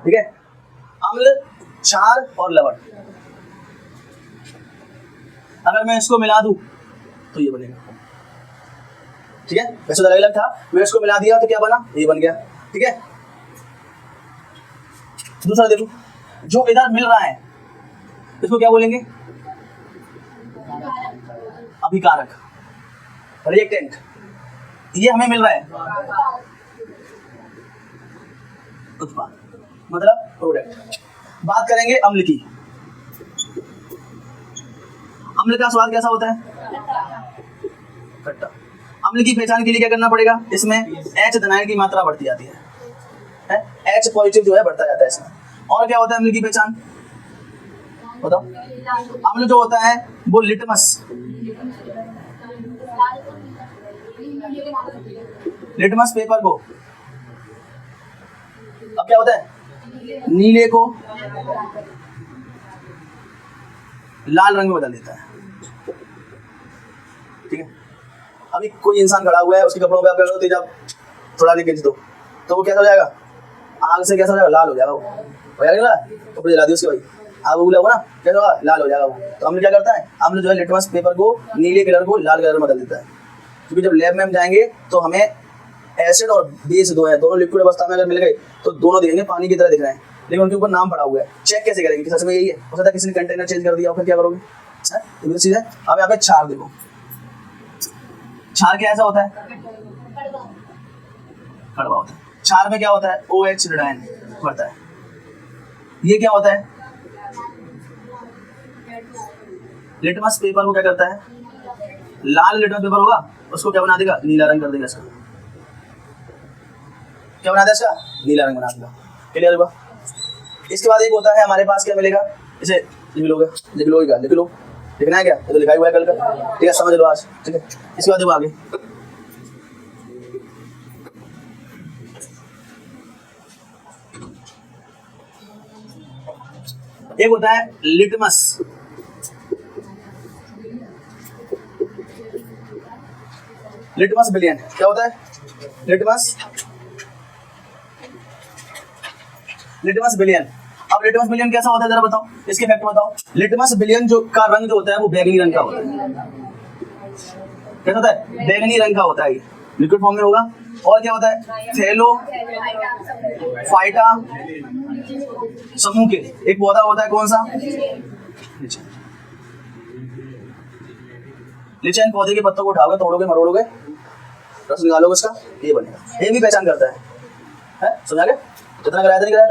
ठीक है। अम्ल, क्षार और लवण, अगर मैं इसको मिला दूं तो ये बनेगा, ठीक है। वैसे तो अलग अलग था, मैं इसको मिला दिया तो क्या बना, ये बन गया, ठीक है। दूसरा देखो, जो इधर मिल रहा है इसको क्या बोलेंगे, अभिकारक, रिएक्टेंट। ये हमें मिल रहा है उत्पाद, मतलब प्रोडक्ट। बात करेंगे अम्ल की। अम्ल का स्वाद कैसा होता है, खट्टा। अम्ल की पहचान के लिए क्या करना पड़ेगा, इसमें H धनायन की मात्रा बढ़ती जाती है, H पॉजिटिव जो है बढ़ता जाता है इसमें। और क्या होता है अम्ल की पहचान, बताओ। अम्ल जो होता है वो लिटमस पेपर को, अब क्या होता है, नीले को लाल रंग में बदल देता है, ठीक है। अभी कोई इंसान खड़ा हुआ है, उसके कपड़ों पे आप करो तेज, आप थोड़ा नहीं खींच दो तो वो कैसा हो जाएगा, आग से कैसा हो जाएगा, लाल हो जाएगा, वो हो जाएगा ना, कपड़े जला दिए उसके भाई, आग उगला होगा ना, कैसा होगा, लाल हो जाएगा वो। तो अम्ल क्या करता है, अम्ल जो है लिटमस पेपर को नीले कलर को लाल कलर में बदल देता है। क्योंकि जब लैब में हम जाएंगे तो हमें एसिड और बेस दो है, दोनों लिक्विड अवस्था में अगर मिल गए तो दोनों दिखेंगे पानी की तरह दिख रहे हैं, लेकिन उनके ऊपर नाम पड़ा हुआ है। चेक कैसे करेंगे कि सच में यही है, हो सकता है किसी ने कंटेनर चेंज कर दिया और फिर क्या करोगे, ये चीज है। अब यहाँ पे क्षार देखो, क्षार कैसा होता है, कड़वा होता है। क्षार में क्या होता है, OH ऋणायन बढ़ता है। ये क्या होता है, लिटमस पेपर को क्या करता है, लाल लिटमस पेपर होगा उसको क्या बना देगा, नीला रंग कर देगा इसका, क्या बना देगा इसका, नीला रंग बना देगा। क्लियर हुआ। इसके बाद एक होता है हमारे पास, क्या मिलेगा, इसे लिख लोगे, लिख लो, लिखना है क्या, ये तो लिखा हुआ है कल का, ठीक है, समझ लो आज, ठीक है। इसके बाद देखो आगे, एक होता है लिटमस, लिटमस विलयन। क्या होता है, लिटमस विलयन। अब लिटमस विलयन कैसा होता है जरा बताओ, इसके फैक्ट बताओ। लिटमस विलयन जो का रंग जो होता है वो बैगनी रंग का होता है। कैसा होता है, बैगनी रंग का होता है, ये लिक्विड फॉर्म में होगा। और क्या होता है, थैलोफाइटा समूह के एक पौधा होता है, कौन सा, लिचेन। पौधे के पत्तों को उठाओगे, तोड़ोगे, मरोड़ोगे, रस निकालोगे उसका, ये बनेगा। ये भी पहचान करता है, समझा गया। जितना कराया था नहीं कराया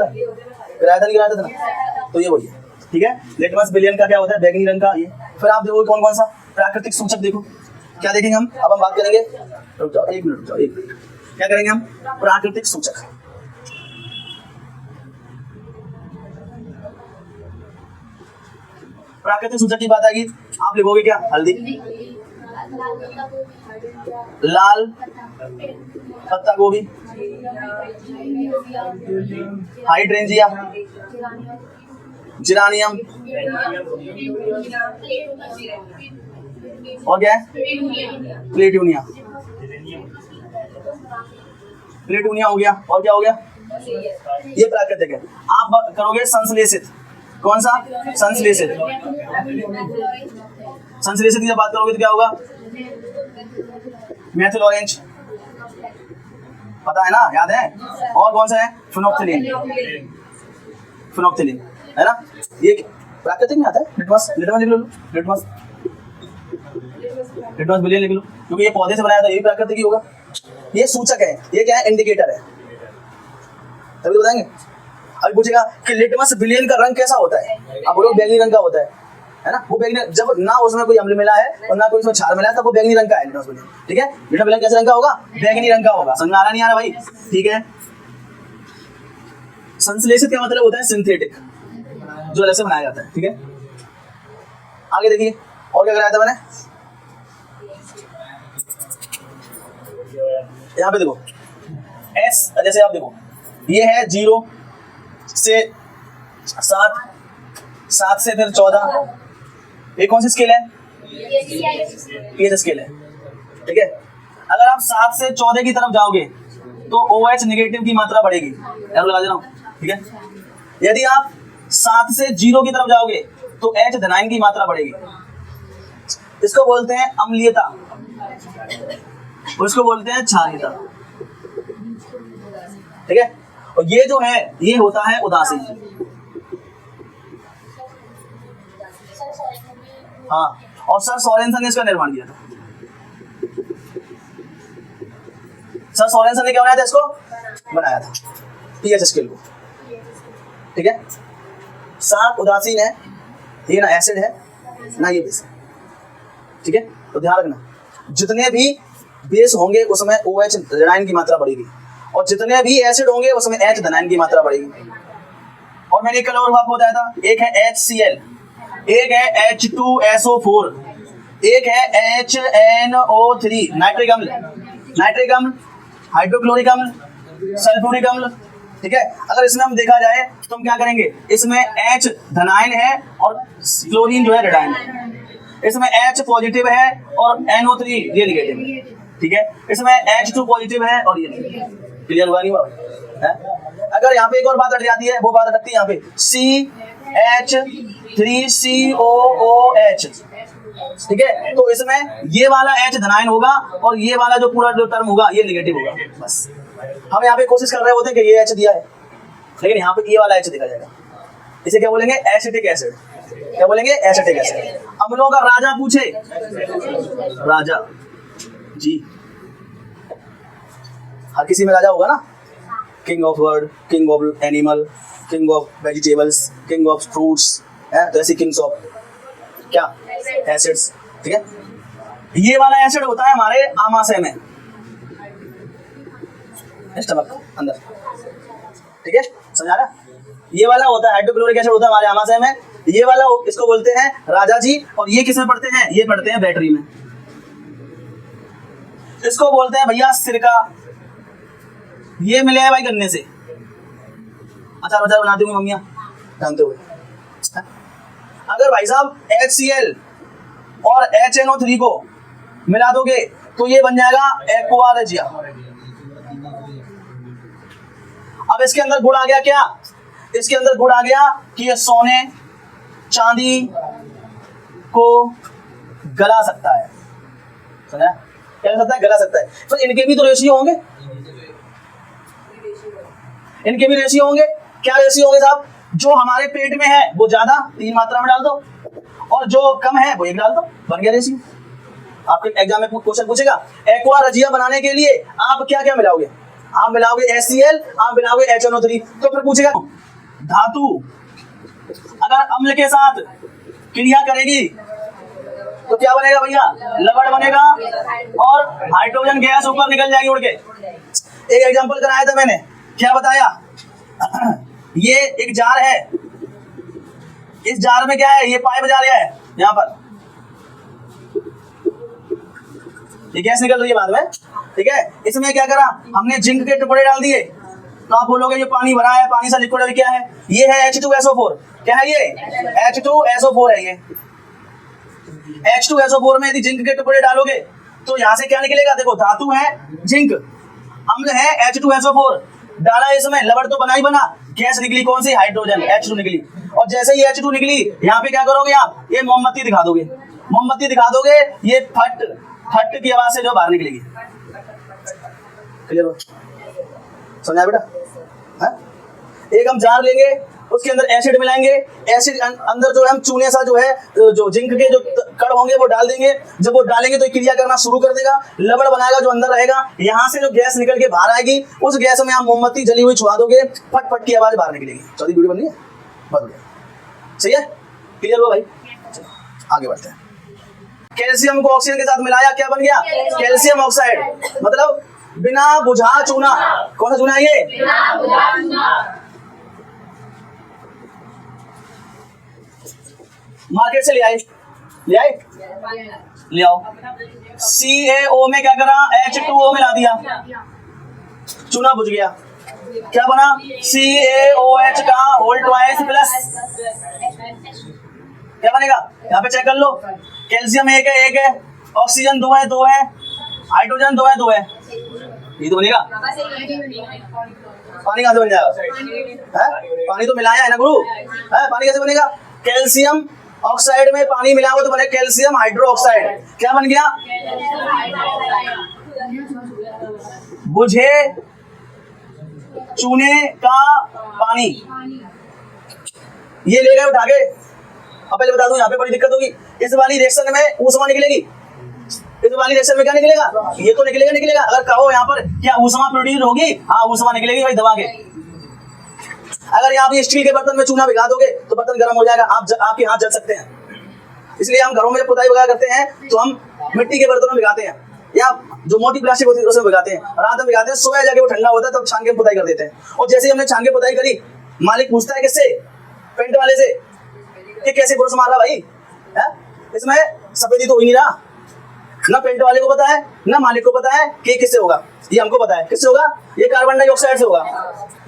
था, ना, तो ये वही है, ठीक है। लिटमस विलयन का क्या होता है, बैगनी रंग का ये। फिर आप देखो कौन कौन सा प्राकृतिक सूचक, देखो क्या देखेंगे हम। अब हम बात करेंगे, रुक जाओ एक मिनट, क्या करेंगे हम, प्राकृतिक सूचक। प्राकृतिक सूचक की बात आएगी, आप लिखोगे क्या, हल्दी, लाल पत्ता गोभी, हाइड्रेंजिया, जिरानियम, और क्या है, प्लेटूनिया हो गया। और क्या हो गया, ये प्राकृतिक है। आप करोगे संश्लेषित, कौन सा, संश्लेषित की जब बात करोगे तो क्या होगा, मेथिल ऑरेंज, पता है ना, याद है। और कौन सा है, फिनोक्सिलिन है ना, ये प्राकृतिक में आता है। लिटमस लिख लो, लिटमस विलयन लिख लो, क्योंकि ये पौधे से बनाया था, ये भी प्राकृतिक ही होगा। ये सूचक है, ये क्या है, इंडिकेटर है, तभी तो बताएंगे। अभी पूछेगा कि लिटमस विलयन का रंग कैसा होता है, आप बोलो बैंगनी रंग का होता है ना। वो बैंगनी, जब ना उसमें कोई अम्ल मिला है और ना कोई उसमें क्षार मिला है, तब वो बैंगनी रंग का है लिटमस विलयन, ठीक है। लिटमस विलयन कैसे रंग का होगा, बैंगनी रंग का होगा। समझ आ रहा नहीं आ रहा भाई, ठीक है। संश्लेषित का मतलब होता है सिंथेटिक, जो अलग से बनाया जाता है, ठीक है। आगे देखिए और क्या कराया था मैंने, यहाँ पे देखो एस, जैसे आप देखो ये है 0 से 7, 7 से फिर 14, ये कौन सी स्केल है, पीएच स्केल है, ठीक है। अगर आप 7 से 14 की तरफ जाओगे तो OH नेगेटिव की मात्रा बढ़ेगी, एरो लगा दे रहा हूँ, ठीक है। यदि आप 7 से 0 की तरफ जाओगे तो H धनायन की मात्रा बढ़ेगी। इसको बोलते हैं अम्लीयता, उसको बोलते हैं क्षारीयता, ठीक है। और ये जो है ये होता है उदासीन। हाँ, और सर सोरेनसन ने इसका निर्माण किया था। सर सोरेनसन ने क्या बनाया था? इसको बनाया था, पीएच स्केल को, ठीक है। 7 उदासीन है, ये ना एसिड है ना ये बेस है, ठीक है। तो ध्यान रखना, जितने भी बेस होंगे उसमें OH ऋणायन की मात्रा बढ़ेगी और जितने भी एसिड होंगे उसमें H धनायन की मात्रा बढ़ेगी। और मैंने कल और आपको बताया था, एक है HCl, एक है H2SO4, एक है HNO3 नाइट्रिक अम्ल, हाइड्रोक्लोरिक अम्ल, सल्फ्यूरिक अम्ल, ठीक है। अगर इसमें हम देखा जाए तो हम क्या करेंगे, इसमें H धनायन है और क्लोरीन जो है ऋणायन है, इसमें H पॉजिटिव है और NO3 ये निगेटिव है, ठीक है। इसमें H2 पॉजिटिव है और ये निगेटिव। क्लियर हुआ नहीं हुआ? अगर यहाँ पे एक और बात अट जाती है, वो बात अटकती है यहाँ पे CH3COOH, ठीक है। तो इसमें ये वाला H धनायन होगा और ये वाला जो पूरा जो टर्म होगा ये निगेटिव होगा। बस हम यहाँ पे कोशिश कर रहे होते हैं कि ये H दिया है, लेकिन यहाँ पे ये वाला H देखा जाएगा। इसे क्या बोलेंगे? Acetic acid. क्या बोलेंगे? Acetic acid. अम्लों का राजा पूछे, राजा जी, हर किसी में राजा होगा ना, king of word, king of animal, king of vegetables, king of fruits, तो ऐसी किंग्स ऑफ क्या एसिड्स, ठीक है। ये वाला एसिड होता है हमारे आमाशय में, स्टमक अंदर, ठीक है, समझा रहा? ये वाला होता है हाइड्रोक्लोरिक एसिड, होता है हमारे आमाशय में। ये वाला इसको बोलते हैं राजा जी। और ये किसमें पढ़ते हैं? ये पढ़ते हैं बैटरी में। इसको बोलते हैं भैया सिरका। ये मिले हैं भाई गन्ने से, अचार वचार बनाती होंगी मम्मियाँ, जानते हुए। अगर भाई साहब HCl और HNO3 को मिला दोगे तो ये बन जाएगा एक्वा रेजिया। अब इसके अंदर गुण आ गया क्या? इसके अंदर गुण आ गया कि ये सोने चांदी को गला सकता है। सुना? क्या कर सकता है? गला सकता है। तो इनके भी तो रेशियो होंगे, इनके भी रेशियो होंगे। क्या रेशियो होंगे साहब? जो हमारे पेट में है वो ज्यादा 3 मात्रा में डाल दो और जो कम है वो 1 डाल दो, बन गया रेशियो। आपके एग्जाम में क्वेश्चन पूछेगा एक्वा रेजिया बनाने के लिए आप क्या क्या मिलाओगे? आप मिलाओगे HCl, आप मिलाओगे HNO3। तो फिर पूछेगा धातु अगर अम्ल के साथ क्रिया करेगी तो क्या बनेगा भैया? लवण बनेगा और हाइड्रोजन गैस ऊपर निकल जाएगी उड़ के। एक एग्जांपल कराया था मैंने, क्या बताया? ये एक जार है, इस जार में क्या है? ये पाइप जा रहा है यहाँ पर, ये गैस निकल रही है बाद में, ठीक है। इसमें क्या करा हमने? जिंक के टुकड़े डाल दिए। तो आप बोलोगे ये पानी भरा है, पानी सा लिक्विड क्या है? ये है H2SO4। क्या है ये? H2SO4 है। ये H2SO4 में यदि जिंक के टुकड़े डालोगे तो यहाँ से क्या निकलेगा? देखो धातु है जिंक, अम्ल है H2SO4, डाला इसमें, लवण तो बना ही बना, गैस निकली कौन सी? हाइड्रोजन, H2 निकली। और जैसे ही H2 निकली यहाँ पे क्या करोगे आप? ये मोमबत्ती दिखा दोगे, मोमबत्ती दिखा दोगे, ये फट फट की आवाज से जो बाहर निकलेगी। क्लियर हो? समझा बेटा? हाँ? एक हम जार लेंगे, उसके अंदर एसिड मिलाएंगे, एसिड अंदर जो है हम चूने सा जो है जो जिंक के जो कण होंगे वो डाल देंगे। जब वो डालेंगे तो क्रिया करना शुरू कर देगा, लवण बनाएगा जो अंदर रहेगा। यहाँ से जो गैस निकल के बाहर आएगी, उस गैस में आप मोमबत्ती जली हुई छुआ दोगे, फट फट की आवाज बाहर निकलेगी। चौथी वीडियो बन रही है, बहुत बढ़िया, सही है? क्लियर हो भाई? आगे बढ़ते हैं। कैल्शियम को ऑक्सीजन के साथ मिलाया, क्या बन गया? कैल्शियम ऑक्साइड, मतलब बिना बुझा चूना। कौन सा चूना है ये? बिना बुझा चूना। मार्केट से ले आए, ले आओ। CaO में क्या करा? H2O मिला दिया, चूना बुझ गया। क्या बना? CaOH का होल ट्वाइस प्लस, क्या बनेगा? यहाँ पे चेक कर लो, कैल्शियम एक है, ऑक्सीजन 2 है, हाइड्रोजन 2 है, ये तो बनेगा। पानी कहाँ से बन जाएगा? है पानी तो मिलाया है ना गुरु, है पानी कैसे बनेगा? कैल्शियम ऑक्साइड में पानी मिला हुआ तो बने कैल्शियम हाइड्रोक्साइड। क्या बन गया? बुझे चूने का पानी। ये ले गए उठा के। अब पहले बता दूं यहाँ पे बड़ी दिक्कत होगी, इस वाली रिएक्शन में ऊष्मा निकलेगी, इस वाली रिएक्शन में क्या निकलेगा? ये तो निकलेगा। अगर कहो यहाँ पर क्या ऊष्मा प्रोड्यूस होगी? हाँ ऊष्मा निकलेगी भाई दबा के। अगर यहाँ पे स्टील के बर्तन में चूना भिगा दोगे तो बर्तन गर्म हो जाएगा, आपके हाथ जल सकते हैं। इसलिए हम घरों में जब पुताई वगैरह करते हैं तो हम मिट्टी के बर्तनों में भिगाते हैं, या जो मोटी प्लास्टिक होती है उसमें भिगाते हैं, रात में भिगाते हैं, सुबह जाके वो ठंडा होता है तब छान के पुताई कर देते हैं। और जैसे ही हमने छान के पुताई करी, मालिक पूछता है किससे? पेंट वाले से कि कैसे ब्रश मार रहा भाई, है इसमें सफेदी तो हो ही नहीं रहा। ना पेंट वाले को पता है ना मालिक को पता है कि किससे होगा। ये हमको पता है किससे होगा, ये कार्बन डाइऑक्साइड से होगा।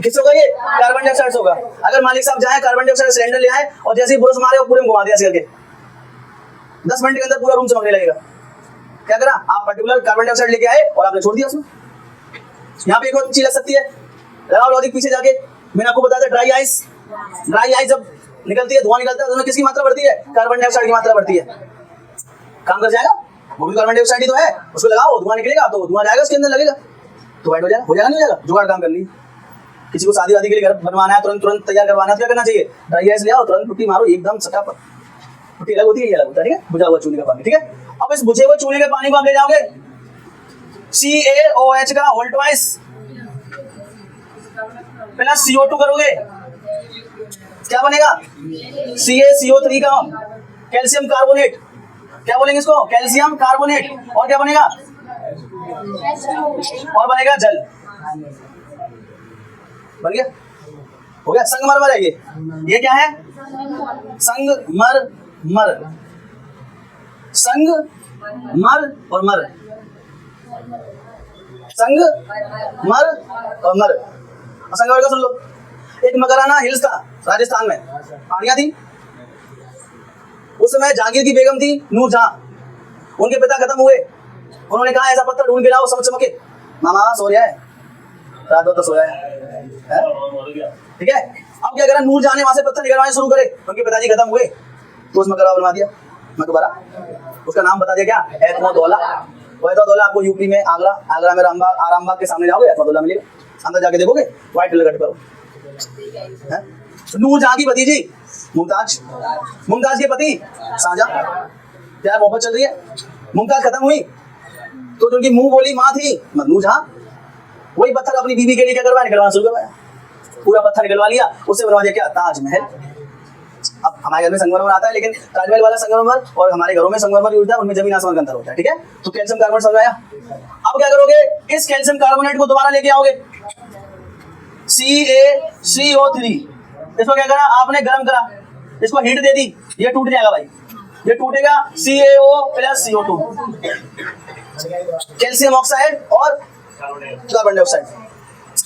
किससे होगा? ये कार्बन डाइऑक्साइड से होगा। अगर मालिक साहब जाए कार्बन डाइऑक्साइड सिलेंडर ले आए और जैसे ही ब्रश मारे और पूरे में घुमा दिया ऐसे करके, 10 मिनट के अंदर पूरा रूम चमकने लगेगा। क्या करा? आप पर्टिकुलर कार्बन डाइऑक्साइड लेके आए और आपने छोड़ दिया उसमें। यहाँ पे एक और चीज लग सकती है, लगाओ लॉजिक पीछे जाके। मैंने आपको बताया था ड्राई आइस जब निकलती है, धुआं निकलता है तो उसमें किसकी मात्रा बढ़ती है? कार्बन डाइऑक्साइड की मात्रा बढ़ती है। काम कर जाएगा, वो भी कार्बन डाइऑक्साइड ही तो है। उसको लगाओ, धुआं निकलेगा तो धुआं जाएगा उसके अंदर, लगेगा तो वाइट हो जाएगा नहीं हो जाएगा? जुगाड़ काम कर ली। किसी को शादी वादी के लिए घर बनवाना है, तुरंत तैयार करवाना है, तो क्या करना चाहिए? ड्राई आइस ले आओ, तुरंत पुट्टी मारो, एकदम सटा पर। पुट्टी अलग होती है, ये अलग होता है, ठीक है? बुझा हुआ चूने का पानी, ठीक है? अब इस बुझे हुए चूने के पानी को आप ले जाओगे CaOH का होल ट्वाइस प्लस CO2 करोगे, क्या बनेगा? CaCO3 का कैल्शियम कार्बोनेट। क्या बोलेंगे इसको? Calcium carbonate. और क्या बनेगा? और बनेगा जल। बन गया? हो गया? संगमरमर है ये क्या है? संगमरमर। संगमर और मर, संगमर और मर। संगमर का सुन लो। एक मकराना हिल्स था राजस्थान में, पहाड़ियां थी। उस समय जहांगीर की बेगम थी नूरजहां, उनके पिता खत्म हुए। उन्होंने कहा ऐसा पत्थर ढूंढ के लाओ सब चमके। मामा सो रहा है, रात भर तो सोया है, ठीक है? अब क्या करा? नूरजहां ने वहां से पत्थर निकलवाने शुरू करे। उनके पिताजी खत्म हुए तो उस मकबरा बनवा दिया, मकबरा। उसका नाम बता दिया क्या? एतमोदौला। एतमोदौला आपको यूपी में आगरा में आरामबाग के सामने जाओगे एतमोदौला मिलेगा। अंदर जाके देखोगे व्हाइट कलर का टिपा। नूरजहां की भतीजी मुमताज के पति शाहजहां, क्या मोहब्बत चल रही है। मुमताज खत्म हुई तो उनकी मुंह बोली माँ थी नूरजहां, वही पत्थर अपनी बीवी के लिए क्या करवाया? निकलवाना शुरू करवाया। पूरा पत्थर निकलवा लिया, उससे बनवा दिया क्या? ताजमहल। अब हमारे घर में संगमरमर आता है, लेकिन ताजमहल वाला संगमरमर और हमारे घरों में संगमरमर यूज होता है, उनमें जमीन आसमान का अंतर होता है, ठीक है? तो कैल्शियम कार्बोनेट समझ आया। अब क्या करोगे? इस कैल्शियम कार्बोनेट को दोबारा लेके आओगे, CaCO3। इसको क्या करा आपने? गर्म करा, इसको हीट दे दी, ये टूट जाएगा भाई, ये टूटेगा। CaO plus CO2, calcium oxide और कार्बन डाइऑक्साइड,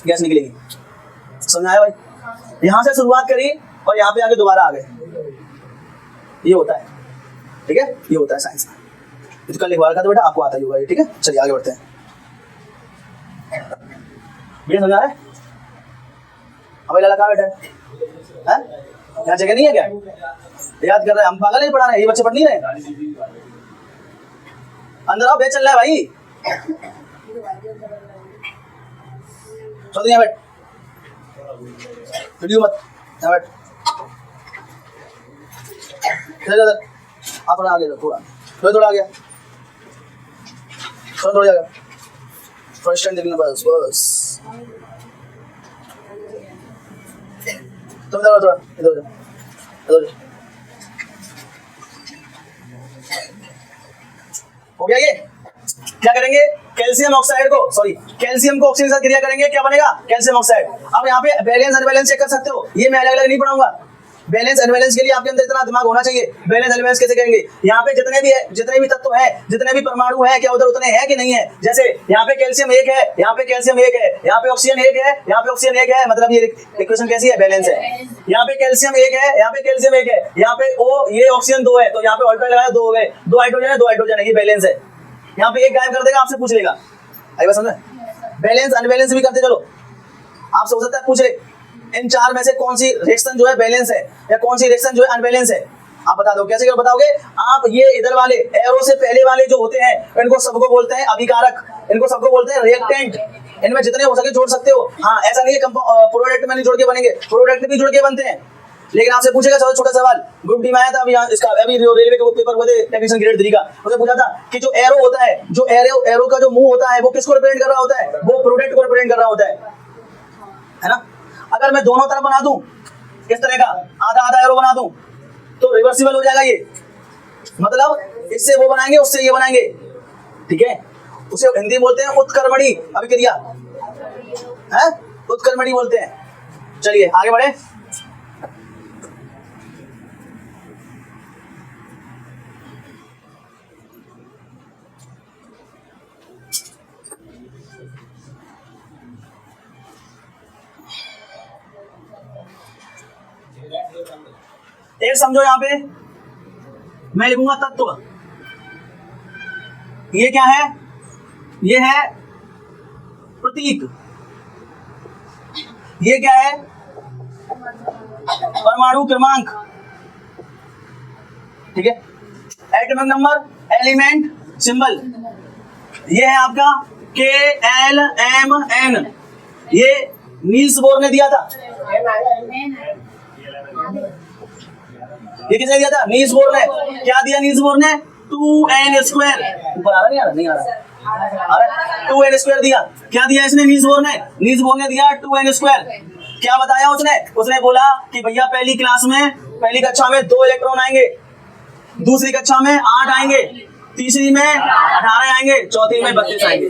गैस निकलेगी। समझ आया भाई? यहां से शुरुआत करी और यहाँ पे आगे दोबारा आ गए। ये होता है, ठीक है? ये होता है साइंस में। कल लिखवा रखा था बेटा, आपको आता ही होगा ये, ठीक है? चलिए आगे बढ़ते हैं। भैया समझ आ रहा है? अभी लाला कहाँ बैठा है? यहाँ जगह नहीं है क्या? याद कर रहे हैं हम? पागल नहीं पढ़ा रहे, ये बच्चे पढ़ नहीं रहे। अंदर आओ, बैच चल रहा है भाई। चलो यहाँ बैठ, वीडियो मत, यहाँ बैठ। आप थोड़ा आगे थोड़ा आ गया, थोड़ा जाएगा, थोड़ा स्टैंड देखना बस। तुम थोड़ा इधर हो गया। ये क्या करेंगे? कैल्शियम ऑक्साइड को, सॉरी कैल्शियम को ऑक्सीजन के साथ क्रिया करेंगे, क्या बनेगा? Calcium oxide. अब यहाँ पे बैलेंस अनबैलेंस चेक कर सकते हो, ये मैं अलग अलग नहीं पढ़ाऊंगा। बैलेंस अनबैलेंस के लिए आपके अंदर इतना दिमाग होना चाहिए। बैलेंस अनबैलेंस कैसे करेंगे? यहाँ पे जितने भी तत्व है, जितने भी परमाणु है, क्या उधर उतने हैं कि नहीं है? जैसे यहाँ पे कैल्शियम 1 है, यहाँ पे कैल्शियम 1 है, यहाँ पे ऑक्सीजन 1 है, यहाँ पे ऑक्सीजन 1 है, मतलब ये इक्वेशन कैसी है? बैलेंस है। यहाँ पे कैल्शियम 1 है, यहाँ पे कैल्शियम 1 है, यहाँ पे ये ऑक्सीजन 2 है, तो यहाँ पे ऑल्टो लगाया 2 हो गए, 2 हाइड्रोजन है, ये बैलेंस है। यहाँ पे एक गायब कर देगा, आपसे पूछ लेगा। आई बात समझ? बैलेंस अनबैलेंस भी करते चलो, आपसे हो सकता है पूछे इन चार में से कौन सी रिएक्शन जो है बैलेंस है या कौन सी रिएक्शन जो है अनबैलेंस है, आप बता दो। कैसे बताओगे आप? ये इधर वाले एरो से पहले वाले जो होते हैं इनको सबको बोलते हैं अभिकारक, इनको सबको बोलते हैं रिएक्टेंट। इनमें जितने हो सके जोड़ सकते हो। हाँ, ऐसा नहीं है प्रोडक्ट में नहीं जोड़ के बनेंगे, प्रोडक्ट भी जोड़ के बनते हैं। लेकिन आपसे पूछेगा सबसे छोटा सवाल, ग्रुप डी में आया था अभी, इसका अभी रेलवे के पेपर हुए थे टेक्नीशियन ग्रेड 3 का, उसने पूछा था कि जो एरो होता है, जो एरो का जो मुंह होता है वो किसको रिप्रेजेंट कर रहा होता है? वो प्रोडक्ट को रिप्रेजेंट कर रहा होता है ना। अगर मैं दोनों तरफ बना दूं इस तरह का आधा आधा एरो बना दूं तो रिवर्सिबल हो जाएगा ये, मतलब इससे वो बनाएंगे उससे ये बनाएंगे, ठीक है। उसे हिंदी बोलते हैं उत्कर्मणी अभिक्रिया, है उत्कर्मणी बोलते हैं। चलिए आगे बढ़े। एक समझो यहां पे मैं लिखूंगा तत्व, ये क्या है? ये है प्रतीक, ये क्या है? परमाणु क्रमांक, ठीक है। एटॉमिक नंबर, एलिमेंट, सिंबल, ये है आपका KLMN। ये नील्स बोर ने दिया था, ये किसने दिया था? नील्स बोर ने। क्या दिया नील्स बोर ने? 2n²। ऊपर आ रहा नहीं आ रहा? नहीं आ रहा, अरे 2n² दिया। क्या दिया इसने नील्स बोर ने? नील्स बोर ने दिया 2n²। क्या बताया उसने? उसने बोला कि भैया पहली क्लास में, पहली कक्षा में 2 इलेक्ट्रॉन आएंगे, दूसरी कक्षा में 8 आएंगे, तीसरी में 18 आएंगे, चौथी में 32 आएंगे।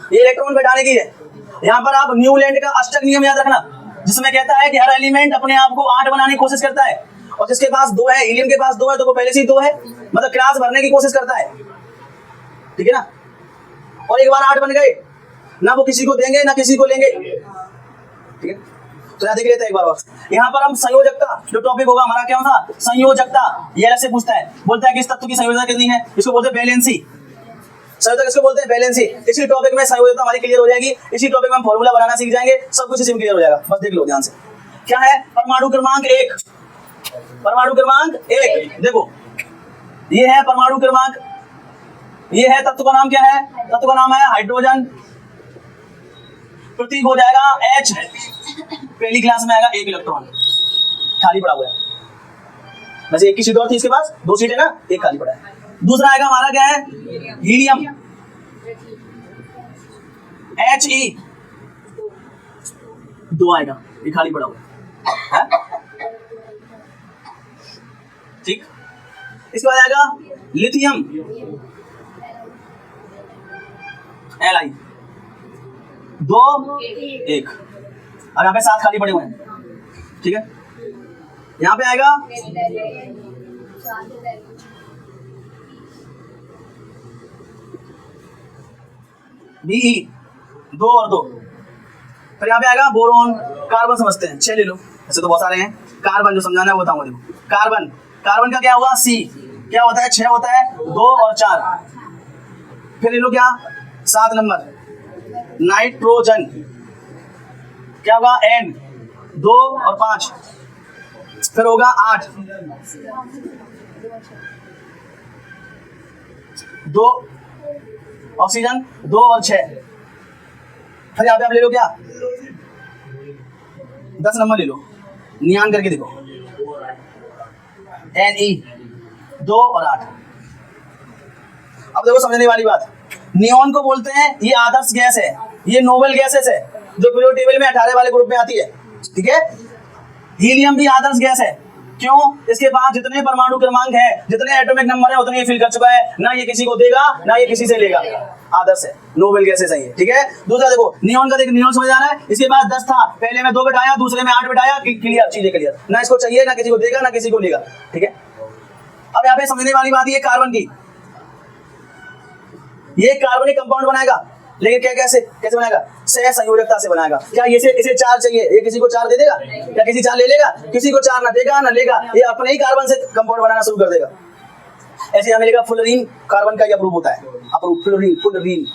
ये इलेक्ट्रॉन बैठाने की है। यहाँ पर आप न्यूलैंड का अष्टक नियम याद रखना, जिसमें कहता है कि हर एलिमेंट अपने आप को 8 बनाने की कोशिश करता है, और जिसके पास 2 है, हीलियम के पास 2 है तो वो पहले से ही 2 है, मतलब क्लास भरने की कोशिश करता है, ठीक है ना। और एक बार 8 बन गए ना, वो किसी को देंगे ना किसी को लेंगे, ठीक है। तो यहाँ देख लेते हैं एक बार और। यहाँ पर हम संयोजकता, जो टॉपिक होगा हमारा क्या था? संयोजकता। ये अलग से पूछता है, बोलता है कि इस तत्व की संयोजकता कितनी है, इसको बोलते हैं बैलेंसी। संयोजकता किसको बोलते हैं? बैलेंसी। इसी टॉपिक में संयोजकता हमारी क्लियर हो जाएगी, इसी टॉपिक में हम फॉर्मूला बनाना सीख जाएंगे, सब कुछ इसी में क्लियर हो जाएगा। बस देख लो ध्यान से। क्या है? परमाणु क्रमांक 1। परमाणु क्रमांक 1 देखो, ये है परमाणु क्रमांक, ये है तत्व का नाम क्या है? तत्व का नाम है हाइड्रोजन। प्रतीक हो जाएगा H। पहली क्लास में आएगा 1 इलेक्ट्रॉन, खाली पड़ा हुआ है। वैसे एक की सीट और थी इसके पास, 2 सीट है ना, एक खाली पड़ा है। दूसरा आएगा हमारा क्या है? हीलियम, He 2 आएगा, ये खाली पड़ा हुआ है, ठीक। इसके बाद आएगा लिथियम, Li 2 1। अब यहाँ पे 7 खाली पड़े हुए हैं, ठीक है। यहाँ पे आएगा Be 2 और 2। फिर यहाँ पे आएगा बोरोन। कार्बन समझते हैं, 6 ले लो, ऐसे तो बहुत सारे हैं। कार्बन जो समझाना है वो बताऊंगा देखो। कार्बन, कार्बन का क्या होगा? C। क्या होता है? 6 होता है, 2 और 4। फिर ले लो क्या? 7 नंबर नाइट्रोजन, क्या होगा? N 2 और 5। फिर होगा 8 2 ऑक्सीजन 2 और 6। फिर यहाँ पे आप ले लो क्या? 10 नंबर ले लो, नियान करके देखो, Ne 2 और 8। अब देखो समझने वाली बात, नियॉन को बोलते हैं, ये आदर्श गैस है, ये नोबल गैसेस है जो पीरियोडिक टेबल में 18 वाले ग्रुप में आती है, ठीक है। हीलियम भी आदर्श गैस है, क्यों? इसके पास जितने परमाणु क्रमांक है, जितने एटॉमिक नंबर है, उतने ये फिल कर चुका है, ना ये किसी को देगा ना ये किसी से लेगा, आदर्श है, नोबेल गैसेस है ये, ठीक है। दूसरा देखो नियॉन का, देख नियॉन समझ आ रहा है। इसके बाद 10 था, पहले में 2 बिठाया, दूसरे में 8 बिठाया, क्लियर, चीजें क्लियर, ना इसको चाहिए ना किसी को देगा ना किसी को लेगा, ठीक है। अब यहाँ पे समझने वाली बात ये कार्बन की, ये कार्बनिक कंपाउंड बनाएगा, लेकिन क्या कैसे कैसे बनाएगा? सह संयोजकता से बनाएगा। क्या इसे 4 चाहिए, ये किसी को 4 दे देगा? क्या किसी 4 ले लेगा? किसी को 4 ना देगा ना लेगा, ये अपने ही कार्बन से कंपाउंड बनाना शुरू कर देगा। ऐसे हमें मिलेगा फ्लोरीन, कार्बन का ये अप्रूव होता है, अप्रूव फ्लोरीन, फ्लोरीन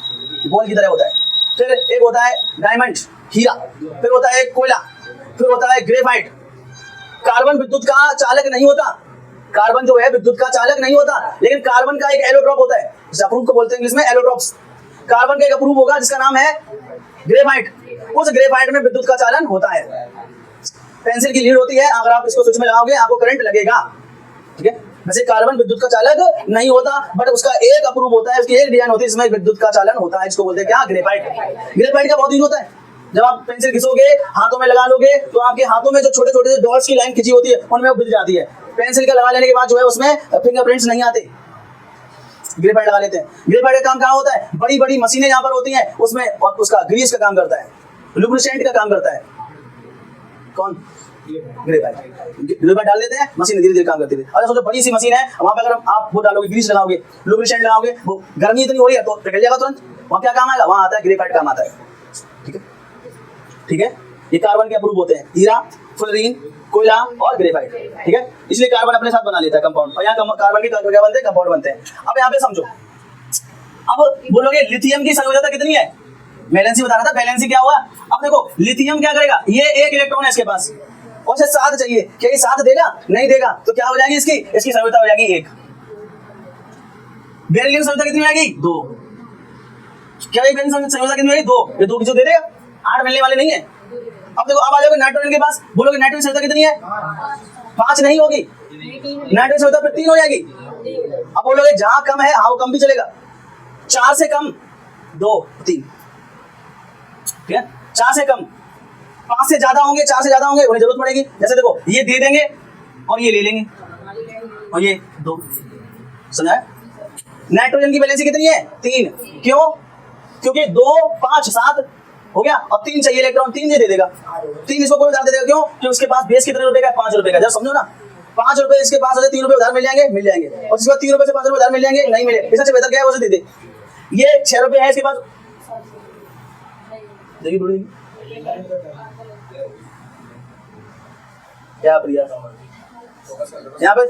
बॉल की तरह होता है, फिर एक होता है डायमंड, हीरा, फिर होता है कोयला, फिर होता है ग्रेफाइट। कार्बन विद्युत का चालक नहीं होता, कार्बन जो है विद्युत का चालक नहीं होता, लेकिन कार्बन का एक एलोट्रॉप होता है, अप्रूव को बोलते हैं इंग्लिश में एलोट्रॉप्स। कार्बन का एक अप्रूव होगा जिसका नाम है ग्रेफाइट, उस ग्रेफाइट में विद्युत का चालन होता है। पेंसिल की लीड होती है, अगर आप इसको स्विच में लगाओगे आपको करंट लगेगा, ठीक है। वैसे कार्बन विद्युत का चालक नहीं होता, बट उसका एक अप्रूव होता है, उसकी एक डिजाइन होती है जिसमें विद्युत का चालन होता है, जिसको बोलते हैं क्या, ग्रेफाइट। ग्रेफाइट का बहुत यूज होता है, जब आप पेंसिल घिसोगे, हाथों में लगा लोगे, तो आपके हाथों में जो छोटे छोटे डॉट्स की लाइन खिंची होती है उनमें वो बिक जाती है। पेंसिल का लगा लेने के बाद जो है उसमें फिंगरप्रिंट्स नहीं आते, ग्रेफाइट लगा लेते हैं। ग्रेफाइट का काम कहाँ होता है, बड़ी बड़ी मशीनें यहाँ पर होती हैं, उसमें उसका ग्रीस का काम करता है, लुब्रिकेंट का काम करता है। कौन, ग्रेफाइट। ग्रेफाइट डाल देते हैं, मशीन धीरे धीरे काम करती है। अगर सोचो बड़ी सी मशीन है, वहां पे अगर आप वो डालोगे, ग्रीस लगाओगे, लुब्रिकेंट लगाओगे, वो गर्मी इतनी हो रही है तो पिघल जाएगा तुरंत, वहां क्या काम आएगा, वहां आता है ग्रेफाइट काम आता है, ठीक है, ठीक है। ये कार्बन के अप्रूव होते हैं, हीरा, फ्लोरीन, कोयला और ग्रेफाइट, ठीक है। इसलिए कार्बन अपने साथ बना लेता है कंपाउंड, और यहाँ कार्बन के क्या बनते हैं, कंपाउंड बनते हैं। अब यहाँ पे समझो, अब बोलोगे लिथियम की संयोजकता कितनी है, वैलेंसी बता रहा था, वैलेंसी क्या हुआ। अब देखो लिथियम क्या करेगा, ये एक इलेक्ट्रॉन है इसके पास, और इसे 7 चाहिए, क्या ये 7 देगा, नहीं देगा, तो क्या हो जाएगी इसकी संयोजकता हो जाएगी 1। बेरिलियम संयोजकता कितनी हो जाएगी, 2। क्या ये बेरिलियम संयोजकता कितनी हो जाएगी, 2। ये 2 किसी दे देगा, 8 मिलने वाले नहीं है। अब देखो, अब आ जाओगे नाइट्रोजन के पास, बोलोगे नाइट्रोजन संयोजकता कितनी है, 5 नहीं होगी, नाइट्रोजन संयोजकता फिर 3 हो जाएगी। अब बोलोगे जहां कम है हाँ वो कम भी चलेगा, 4 से कम 2 3, ठीक है, 4 से कम, 5 से ज्यादा होंगे, 4 से ज्यादा होंगे उन्हें जरूरत पड़ेगी। जैसे देखो ये दे देंगे और ये ले लेंगे, और ये 2, समझा। नाइट्रोजन की वैलेंसी कितनी है, 3, क्यों, क्योंकि 2 5 7 हो गया, और 3 चाहिए इलेक्ट्रॉन, 3 ये दे देगा, 3 इसको कोई ज्यादा देगा, क्यों, क्योंकि उसके पास बेस कितने रुपए का है, 5 रुपए का। जब समझो ना, 5 रुपए इसके पास होते, 3 रुपए उधार मिल जाएंगे, मिल जाएंगे, और इसके बाद 3 रुपए से 5 रुपए उधार मिल जाएंगे, नहीं मिले, इससे बेहतर क्या है उसे दे दे। ये 6 रुपए है इसके पास, देखिए थोड़ी क्या प्रिया यहाँ पे,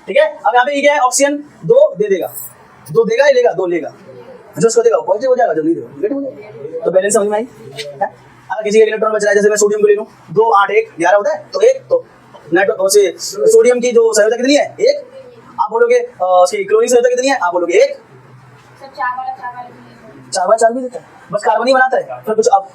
ठीक है। अब यहाँ पे ये क्या है, ऑक्सीजन 2 दे देगा, 2 देगा, ये लेगा, 2 लेगा, जो उसको देगा पॉजिटिव हो जाएगा, जो नहीं देगा नेगेटिव हो जाएगा। तो बैलेंस समझ में आई। अगर किसी का इलेक्ट्रॉन बच रहा है, जैसे मैं सोडियम को ले लूं, 2 8 1 11 होता है, तो 1 तो नाइट्रो से सोडियम की जो संयोजकता कितनी है, 1। आप बोलोगे उसकी क्लोरीन संयोजकता कितनी है, आप बोलोगे 1। 4 वाला 4 भी देता है, बस कार्बन ही बनाता है, फिर कुछ अब